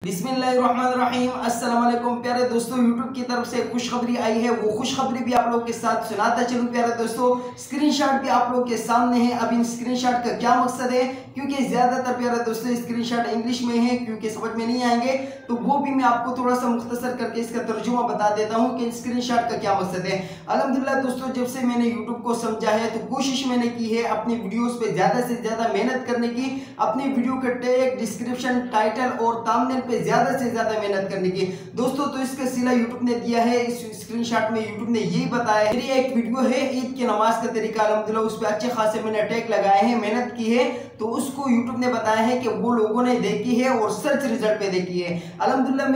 बिस्मिल्लाहिर्रहमानिर्रहीम। अस्सलाम वालेकुम प्यारे दोस्तों, यूट्यूब की तरफ से खुशखबरी आई है। वो खुशखबरी भी आप लोगों के साथ सुनाता चलूं प्यारे दोस्तों। स्क्रीनशॉट भी आप लोगों के सामने है। अब इन स्क्रीनशॉट का क्या मकसद है, क्योंकि ज्यादातर प्यारे दोस्तों स्क्रीनशॉट इंग्लिश में है, क्योंकि समझ में नहीं आएंगे, तो वो भी मैं आपको थोड़ा सा मुख्तसर करके इसका तर्जुमा बता देता हूँ कि स्क्रीनशॉट का क्या मकसद है। अल्हम्दुलिल्लाह दोस्तों, जब से मैंने यूट्यूब को समझा है तो कोशिश मैंने की है अपनी वीडियोस पे ज्यादा से ज्यादा मेहनत करने की, अपनी वीडियो का टैग, डिस्क्रिप्शन, टाइटल और थंबनेल पे ज्यादा से ज्यादा मेहनत करने की दोस्तों। तो इसका सिला यूट्यूब ने दिया है। इस स्क्रीनशॉट में यूट्यूब ने यही बताया है। मेरी एक वीडियो है ईद की नमाज का तरीका, अल्हम्दुलिल्लाह उस पे अच्छे खासे मैंने टैग लगाए हैं, मेहनत की है, तो उसको यूट्यूब ने बताया है कि वो लोगों ने देखी है और सर्च रिजल्ट पे देखी है। अल्हम्दुलिल्लाह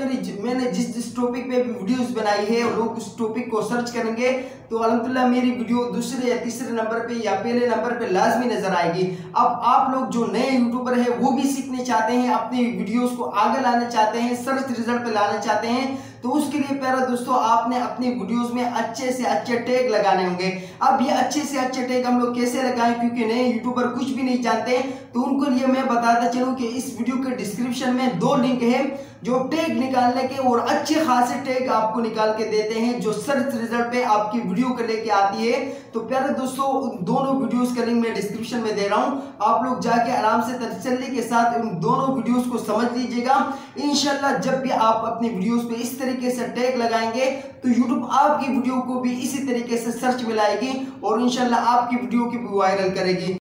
मैंने जिस टॉपिक पे भी वीडियोस बनाई है, लोग उस टॉपिक को सर्च करेंगे तो अल्हम्दुलिल्लाह मेरी वीडियो दूसरे या तीसरे नंबर पे या पहले नंबर पे लाजमी नजर आएगी। अब आप लोग जो नए यूट्यूबर है वो भी सीखने चाहते हैं, अपनी वीडियोस को आगे लाना चाहते हैं, सर्च रिजल्ट पे लाना चाहते हैं, तो उसके लिए प्यारा दोस्तों आपने अपनी वीडियोस में अच्छे से अच्छे टैग लगाने होंगे। अब ये अच्छे से अच्छे टैग हम लोग कैसे लगाएं, क्योंकि नए यूट्यूबर कुछ भी नहीं जानते, तो उनको लिए मैं बताता चलूं कि इस वीडियो के डिस्क्रिप्शन में 2 लिंक है जो टैग निकालने के और अच्छे खासे टैग आपको निकाल के देते हैं, जो सर्च रिजल्ट पे आपकी वीडियो को लेके आती है। तो प्यारे दोस्तों उन दोनों वीडियोस का लिंक मैं डिस्क्रिप्शन में दे रहा हूं, आप लोग जाके आराम से तसल्ली के साथ उन दोनों वीडियोस को समझ लीजिएगा। इंशाल्लाह जब भी आप अपनी वीडियोस पे इस तरीके से टैग लगाएंगे तो यूट्यूब आपकी वीडियो को भी इसी तरीके से सर्च में लाएगी और इंशाल्लाह आपकी वीडियो की भी वायरल करेगी।